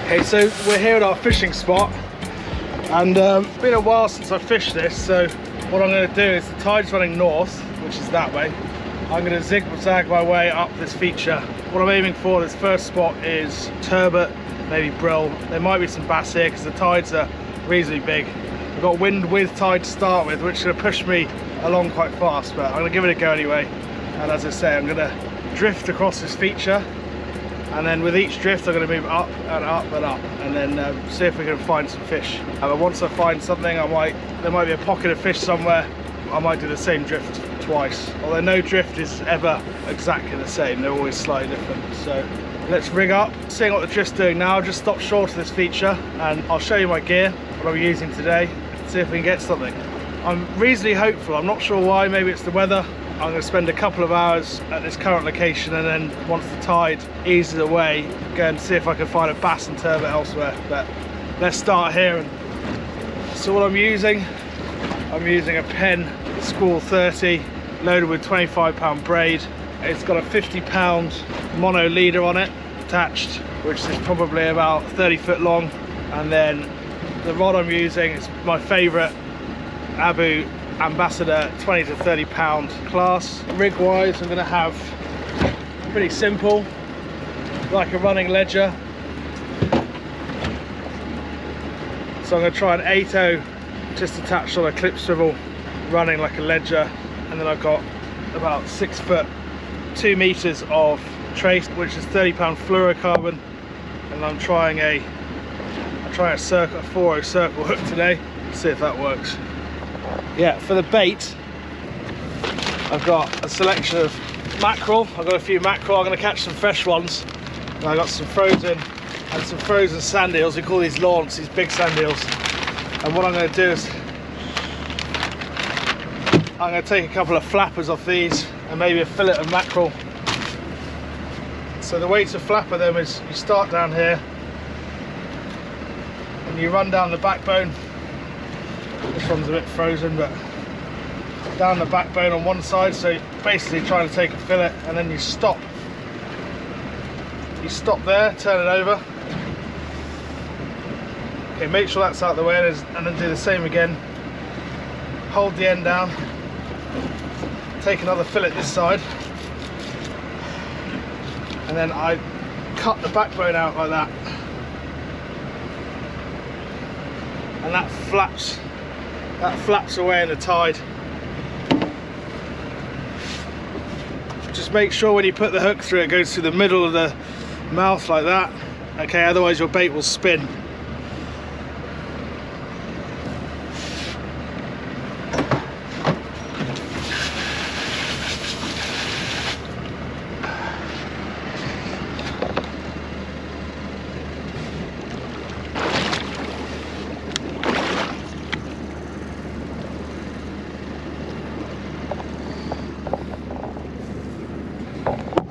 Okay, so we're here at our fishing spot, and it's been a while since I fished this, so what I'm going to do is, the tide's running north, which is that way. I'm going to zigzag my way up this feature. What I'm aiming for this first spot is turbot, maybe brill. There might be some bass here because the tides are reasonably big. I've got wind with tide to start with, which is going to push me along quite fast, but I'm going to give it a go anyway. And as I say, I'm going to drift across this feature, and then with each drift I'm going to move up and up and up, and then see if we can find some fish. And once I find something, there might be a pocket of fish somewhere. I might do the same drift twice, although no drift is ever exactly the same, they're always slightly different. So let's rig up, seeing what the drift's doing now. I'll just stop short of this feature and I'll show you my gear, what I'm using today, see if we can get something. I'm reasonably hopeful, I'm not sure why, maybe it's the weather. I'm going to spend a couple of hours at this current location, and then once the tide eases away, go and see if I can find a bass and turbot elsewhere. But let's start here. So what I'm using a Penn School 30 loaded with 25-pound braid. It's got a 50-pound mono leader on it attached, which is probably about 30 foot long. And then the rod I'm using is my favourite Abu Ambassador 20 to 30 pound class. Rig wise, I'm going to have pretty simple, like a running ledger. So I'm going to try an 8.0 just attached on a clip swivel, running like a ledger. And then I've got about 6 foot 2 meters of trace, which is 30-pound fluorocarbon. And I'm trying a 4.0 circle hook today. See if that works. Yeah, for the bait, I've got a selection of mackerel. I've got a few mackerel. I'm going to catch some fresh ones. And I got some frozen sand eels. We call these launce, these big sand eels. And what I'm going to do is I'm going to take a couple of flappers off these and maybe a fillet of mackerel. So the way to flapper them is you start down here and you run down the backbone. This one's a bit frozen, but down the backbone on one side, so basically trying to take a fillet, and then you stop there, turn it over. Okay, make sure that's out of the way, and then do the same again. Hold the end down, take another fillet this side, and then I cut the backbone out like that, and that flaps away in the tide. Just make sure when you put the hook through, it goes through the middle of the mouth like that. Okay, otherwise your bait will spin.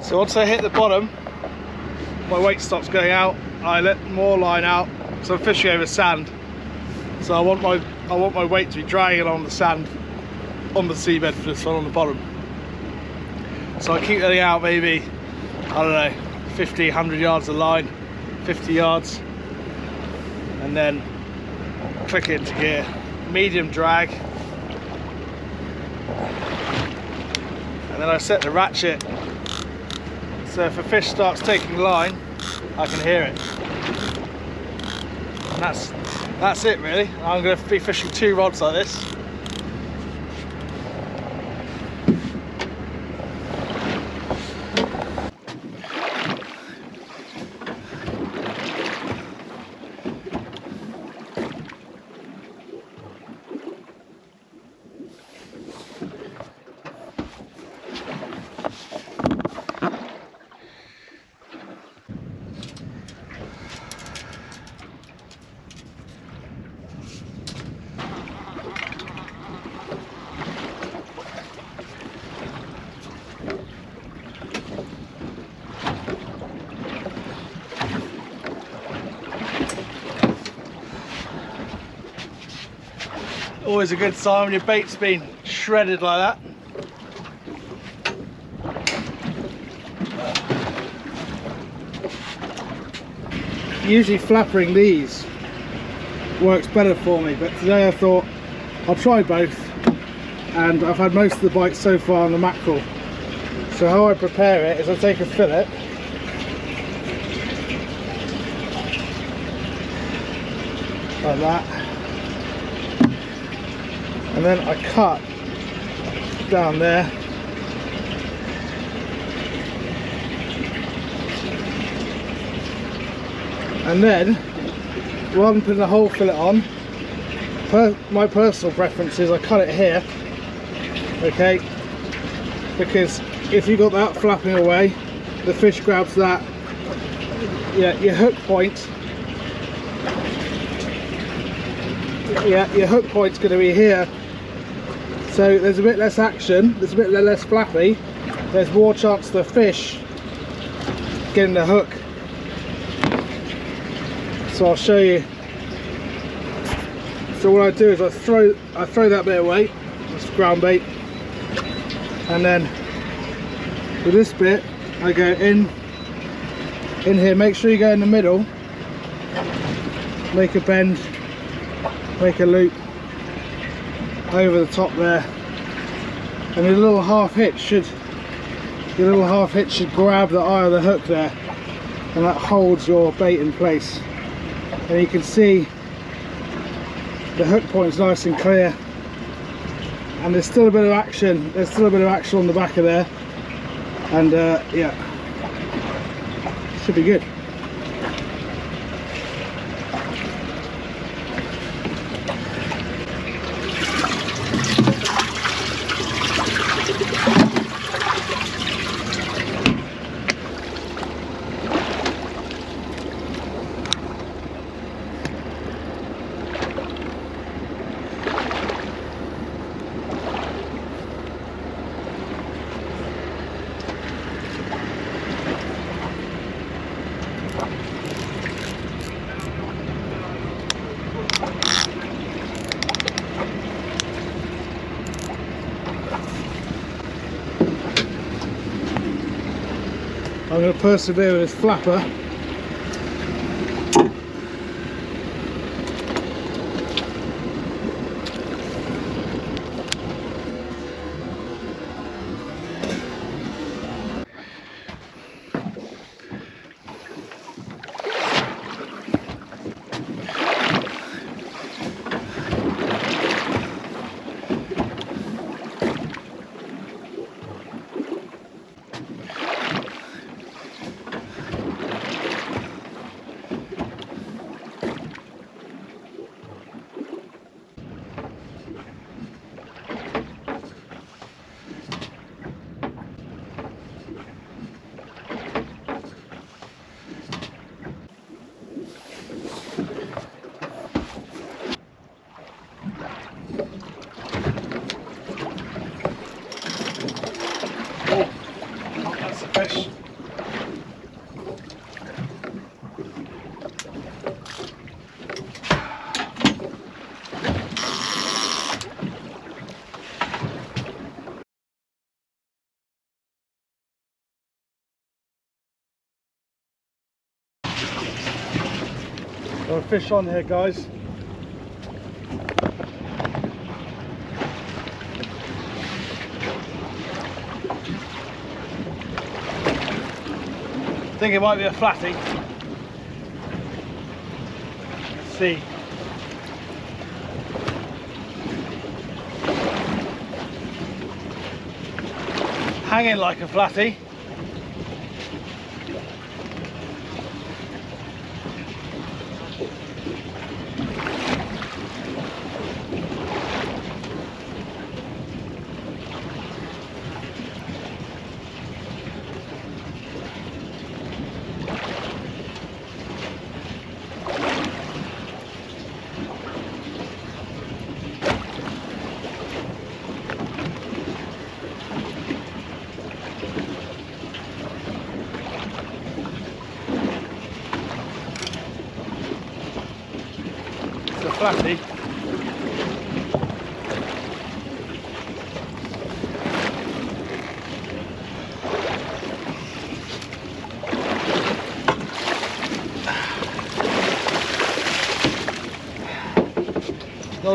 So once I hit the bottom, my weight stops going out. I let more line out, so I'm fishing over sand. So I want my weight to be dragging along the sand on the seabed for this one on the bottom. So I keep letting out maybe, I don't know, 50, 100 yards of line, 50 yards, and then click it into gear. Medium drag, and then I set the ratchet. So if a fish starts taking line, I can hear it. And that's it really. I'm going to be fishing 2 rods like this. Always a good sign when your bait's been shredded like that. usually flappering these works better for me, but today I thought I'll try both, and I've had most of the bites so far on the mackerel. So how I prepare it is I take a fillet, like that, and then I cut down there, and then rather than putting the whole fillet on, my personal preference is I cut it here, okay, because if you got that flapping away, the fish grabs that. Yeah, your hook point, yeah, your hook point's going to be here, so there's a bit less action, there's a bit less flappy, there's more chance the fish getting the hook. So I'll show you. So what I do is I throw that bit away, that's ground bait, and then with this bit I go in here. Make sure you go in the middle, make a bend, make a loop over the top there, and your little half hitch should grab the eye of the hook there, and that holds your bait in place. And you can see the hook point's nice and clear, and there's still a bit of action. There's still a bit of action on the back of there, and yeah, should be good. I'm going to persevere with this flapper. Fish. Got a fish on here, guys. I think it might be a flatty. Let's see. Hanging like a flatty. Flatty.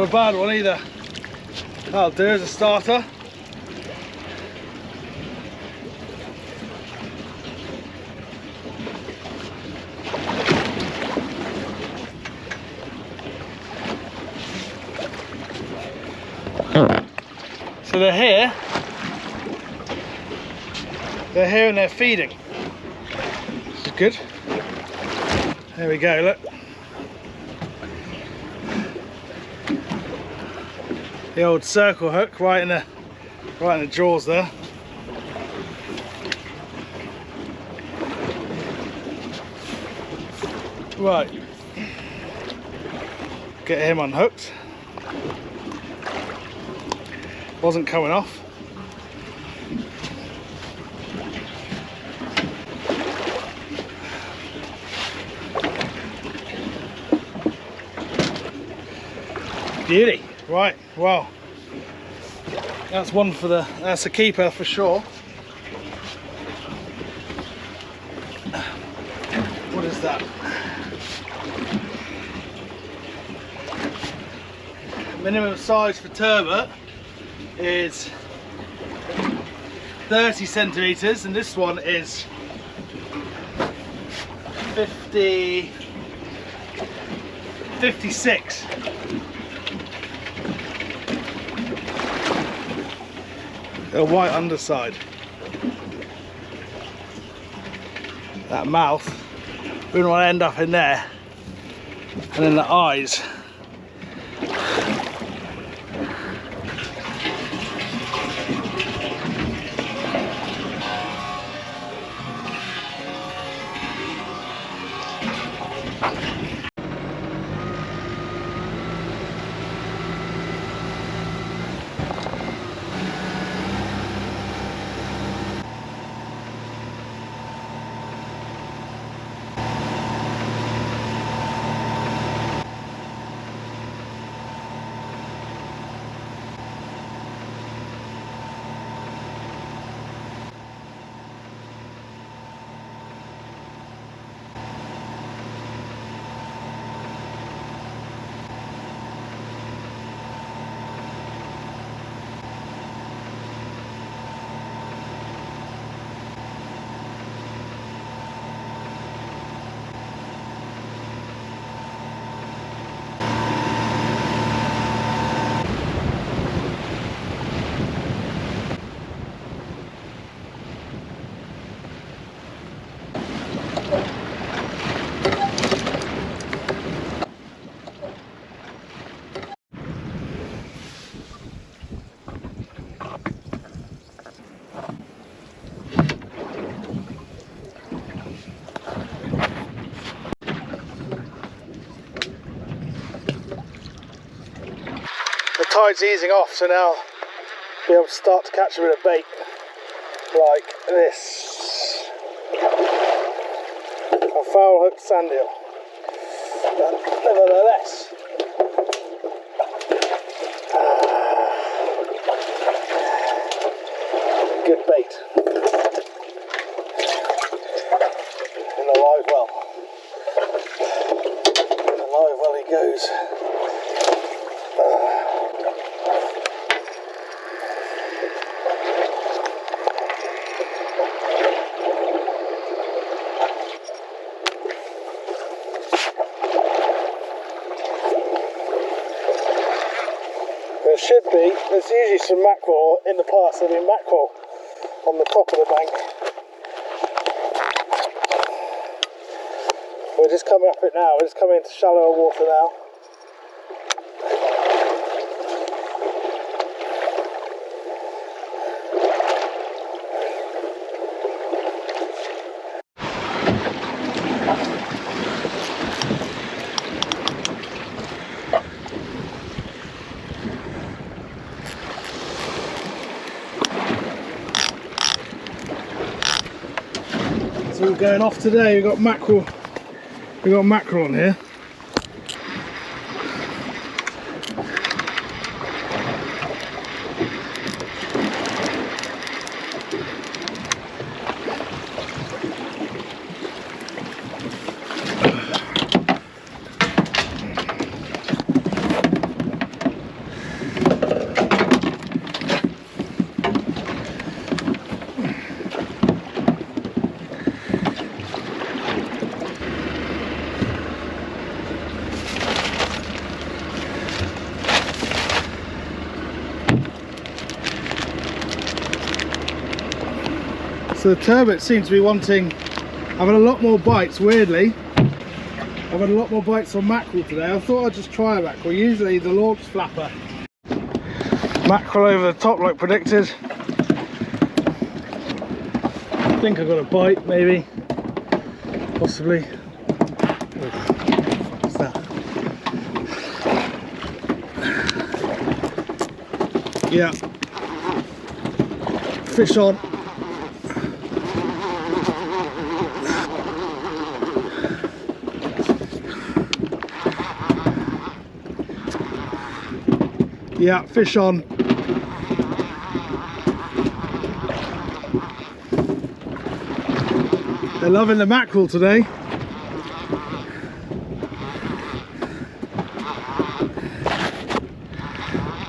Not a bad one either. That'll do as a starter. So they're here and they're feeding. This is good. There we go, look. The old circle hook right in the jaws there. Right. Get him unhooked. Wasn't coming off. Beauty. Right, well, that's one for that's a keeper for sure. What is that? Minimum size for turbot is 30 centimeters, and this one is 56. A white underside. That mouth, we don't want to end up in there, and then the eyes. The tide's easing off, so now I'll be able to start to catch a bit of bait like this. A foul hooked sand eel. But nevertheless, good bait. In the live well. In the live well he goes. There should be, there's usually some mackerel in the past, there'll be mackerel on the top of the bank. We're just coming up it now, we're just coming into shallower water now. So we're going off today, we've got mackerel on here. So the turbot seems to be wanting, I've had a lot more bites, weirdly. I've had a lot more bites on mackerel today. I thought I'd just try a mackerel. Usually the launch flapper. Mackerel over the top like predicted. I think I got a bite, maybe. Possibly. What's that? Yeah. Fish on. Yeah, fish on. They're loving the mackerel today.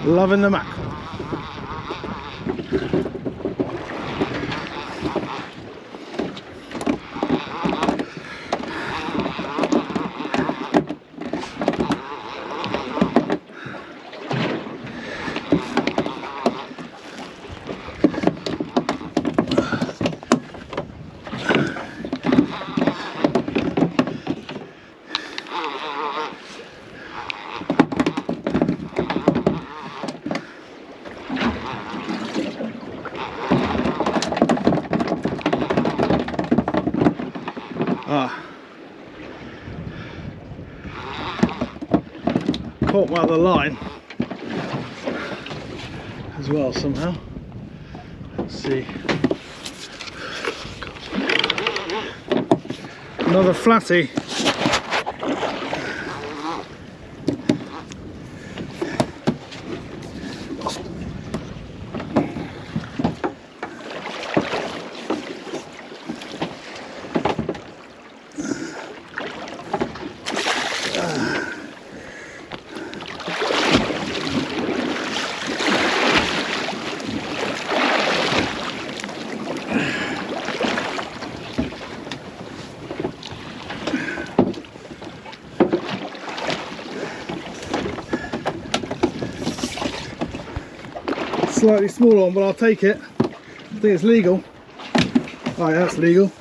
Loving the mackerel. Caught my other line as well somehow. Let's see. Another flatty. Slightly smaller one, but I'll take it. I think it's legal. Oh yeah, that's legal.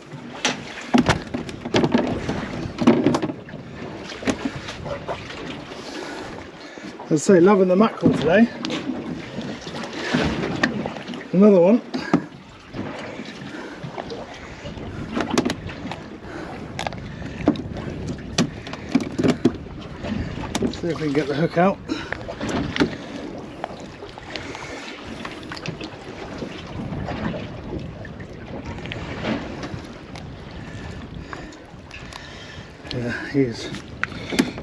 As I say, loving the mackerel today. Another one. See if we can get the hook out. Yeah,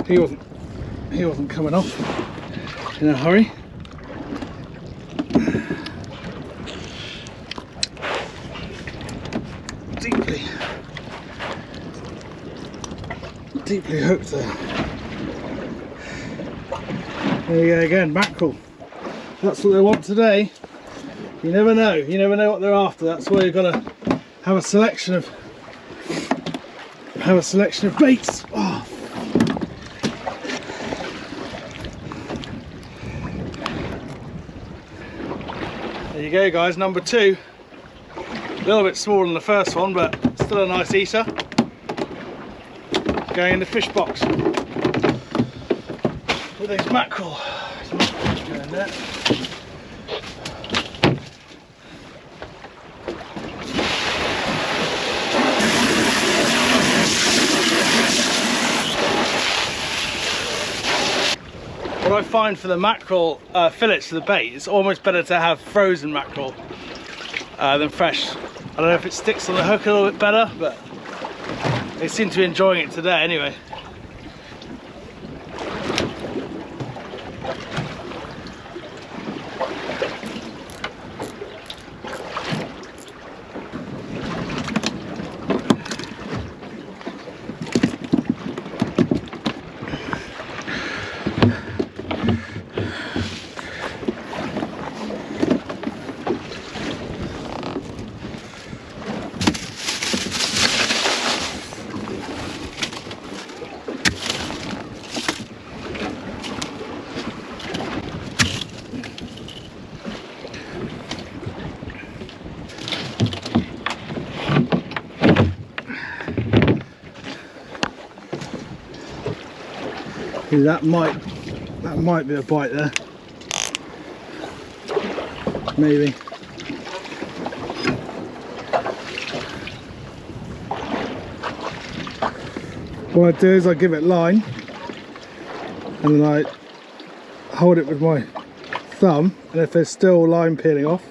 he wasn't coming off in a hurry. Deeply hooked there. There you go again, mackerel. That's what they want today. You never know. You never know what they're after. That's why you've got to have a selection of baits. Oh. There you go, guys. Number two. A little bit smaller than the first one, but still a nice eater. Going in the fish box with these mackerel. Going there. What I find for the mackerel fillets for the bait, it's almost better to have frozen mackerel than fresh. I don't know if it sticks on the hook a little bit better, but they seem to be enjoying it today anyway. That might be a bite there. Maybe. What I do is I give it line and then I hold it with my thumb, and if there's still line peeling off,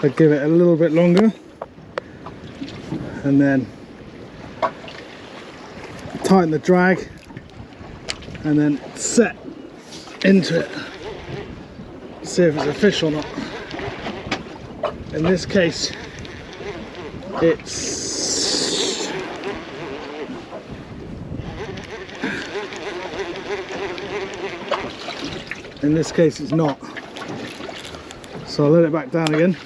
I give it a little bit longer and then tighten the drag and then set into it, see if it's a fish or not. In this case it's not, so I'll let it back down again.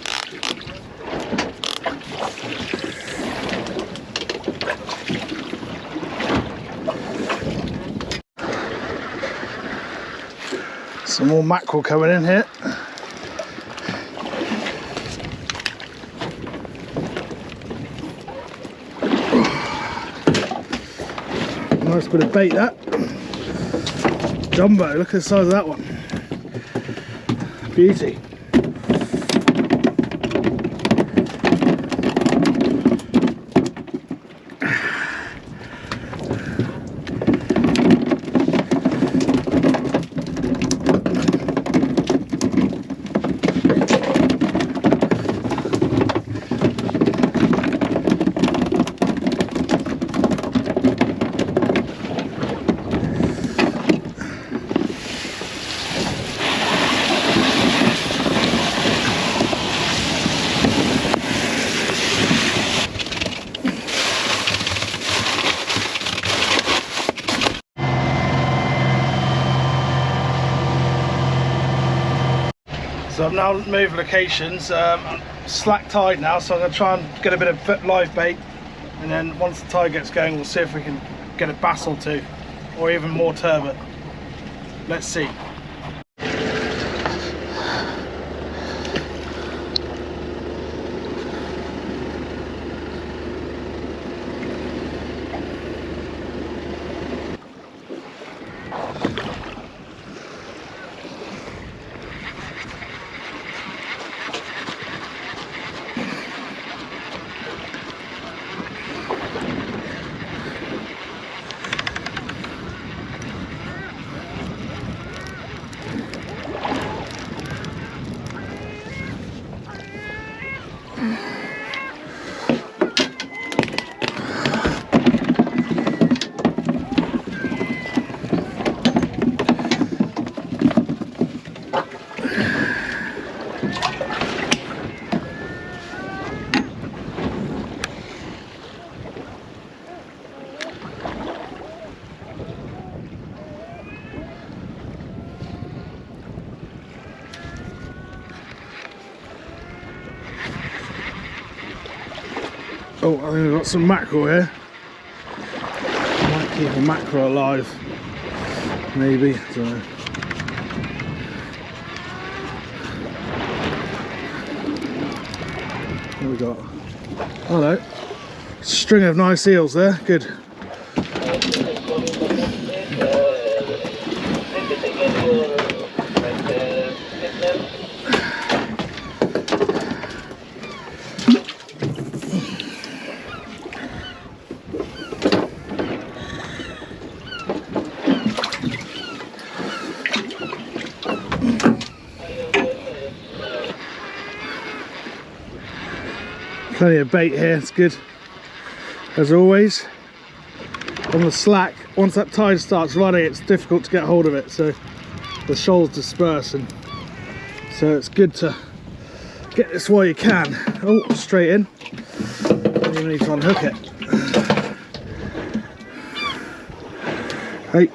Some more mackerel coming in here. Nice bit of bait that. Jumbo, look at the size of that one. Beauty. So I've now moved locations, slack tide now, so I'm going to try and get a bit of live bait, and then once the tide gets going we'll see if we can get a bass or two, or even more turbot. Let's see. Oh, I think I've got some mackerel here. Might keep a mackerel alive, maybe, I don't know. What have we got? Hello. String of nice eels there, good. Plenty of bait here, it's good. As always, on the slack, once that tide starts running, it's difficult to get hold of it, so the shoals disperse, and so it's good to get this while you can. Oh, straight in. You need to unhook it. Hey.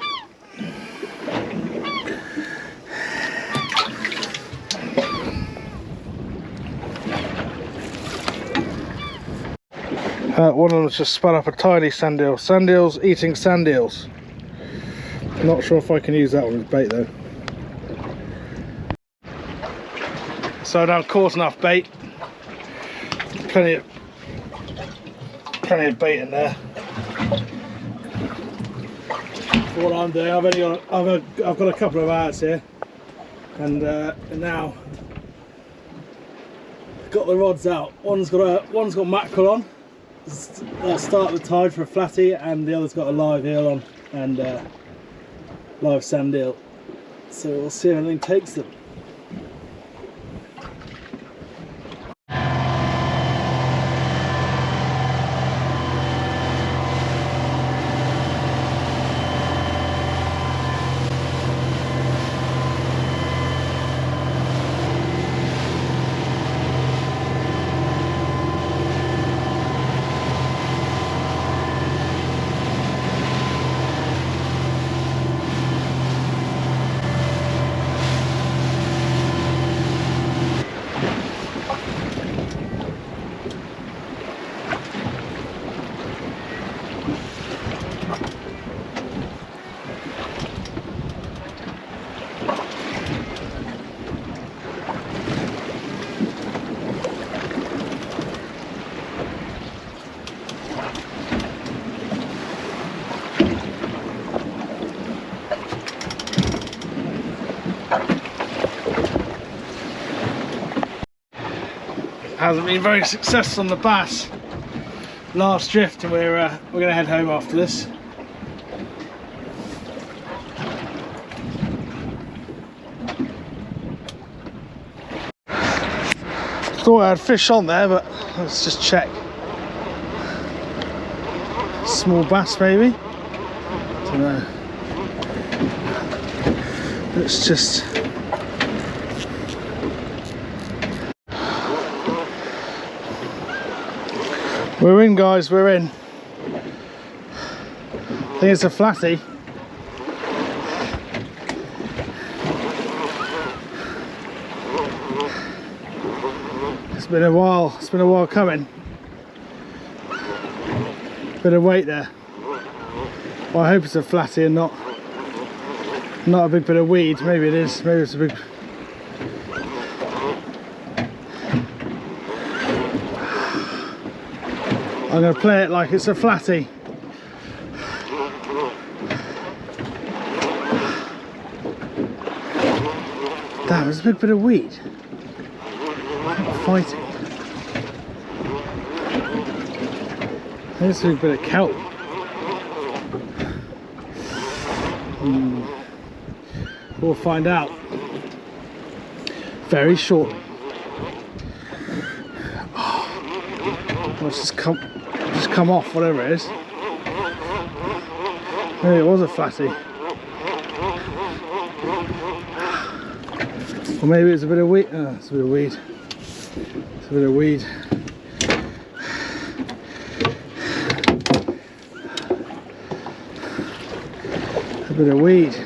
One of them's just spun up a tiny sand eel. Sand eels eating sand eels. Not sure if I can use that one as bait though. So now caught enough bait. Plenty of bait in there. what I'm doing. I've got a couple of hours here, and now got the rods out. One's got mackerel on. I'll start the tide for a flatty, and the other's got a live eel on and live sand eel. So we'll see if anything takes them. Hasn't been very successful on the bass last drift, and we're going to head home after this. Thought I had fish on there, but let's just check. Small bass maybe? Don't know. Let's just... We're in, guys, we're in. I think it's a flatty. It's been a while coming. Bit of weight there. Well, I hope it's a flatty and not a big bit of weed. Maybe it is, maybe it's a big... I'm going to play it like it's a flatty. Damn, there's a big bit of weed. Fighting. There's a big bit of kelp. We'll find out very shortly. Let's just come off, whatever it is. Maybe it was a flatty. Or maybe it's a bit of weed. Oh, it's a bit of weed. It's a bit of weed. A bit of weed.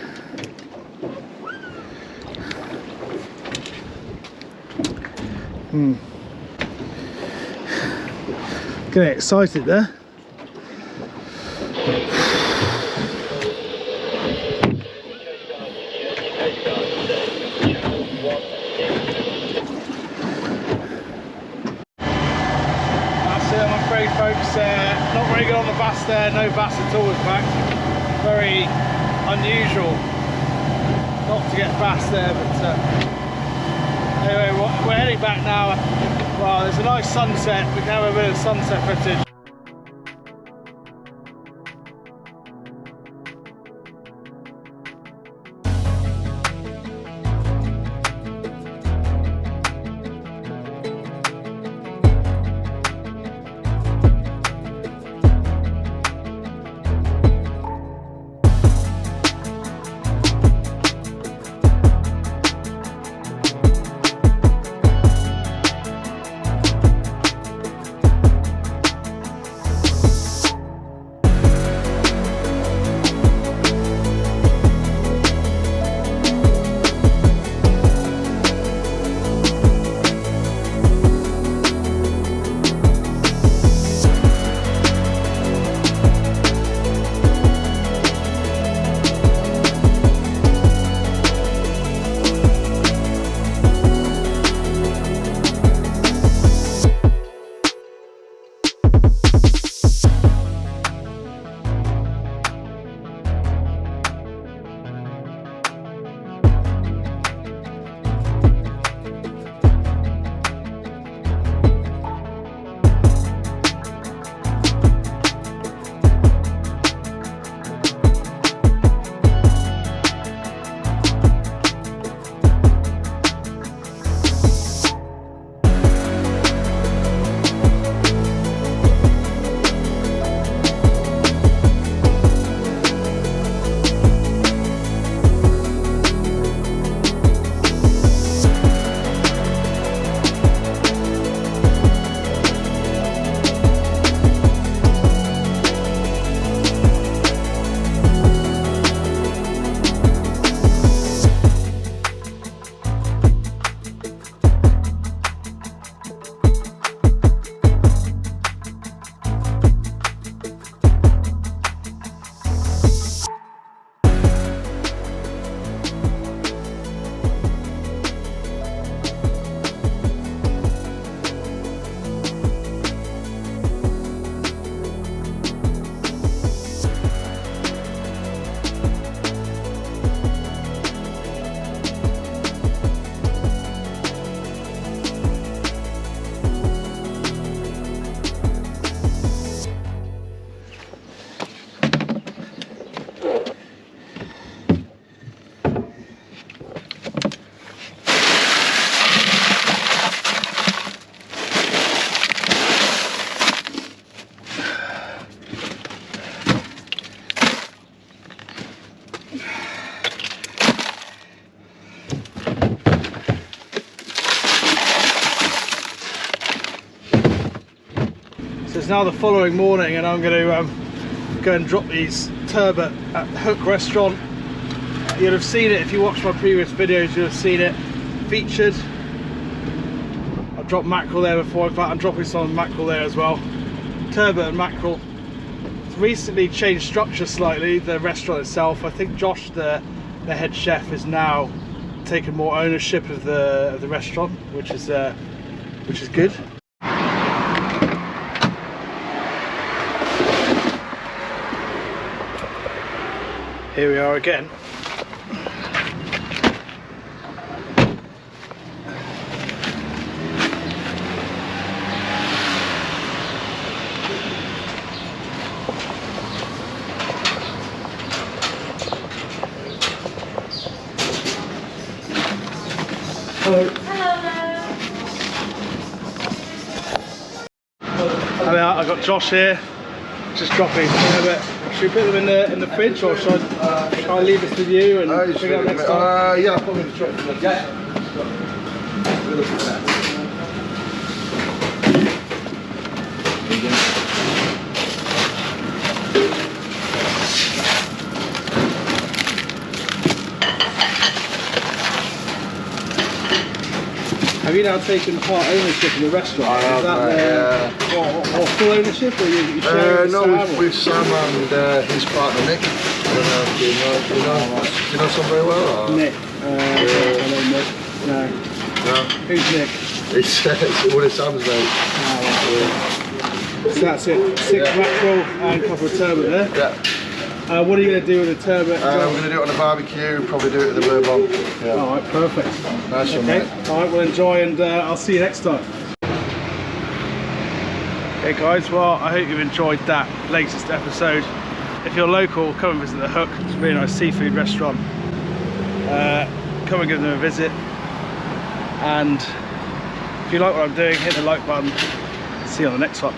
Getting excited there. That's it, I'm afraid, folks. Not very good on the bass there. No bass at all, in fact. Very unusual not to get bass there, but anyway, we're heading back now. Well, there's a nice sunset. We can have a bit of sunset footage. it's now the following morning, and I'm going to go and drop these turbot at the Hook restaurant. You'll have seen it if you watched my previous videos. You'll have seen it featured. I've dropped mackerel there before. In fact, I'm dropping some mackerel there as well. Turbot and mackerel. It's recently changed structure slightly, the restaurant itself. I think Josh, the head chef, is now taken more ownership of the restaurant, which is good. Here we are again. Hello. Hello. I've got Josh here, just dropping a bit. Should we put them in the fridge, or should I leave this with you and pick it up next time? Yeah, I'll put them in the truck. Yeah. Have you now taken part ownership in the restaurant? I have, or full ownership, or you share no, Sam, with Sam and his partner Nick. I don't know if do you know Sam very well? Or? Nick. I don't know Nick. No. No. Who's Nick? It's one of Sam's mates. So that's it. 6 mackerel and a couple of turbot there. Yeah. What are you going to do with the turbot? I'm going to do it on a barbecue, probably do it with the bourbon. Yeah. Alright, perfect. Nice one, okay. mate. Alright, well enjoy, and I'll see you next time. Okay guys, well I hope you've enjoyed that latest episode. If you're local, come and visit the Hook. It's a really nice seafood restaurant. Come and give them a visit. And if you like what I'm doing, hit the like button. See you on the next one.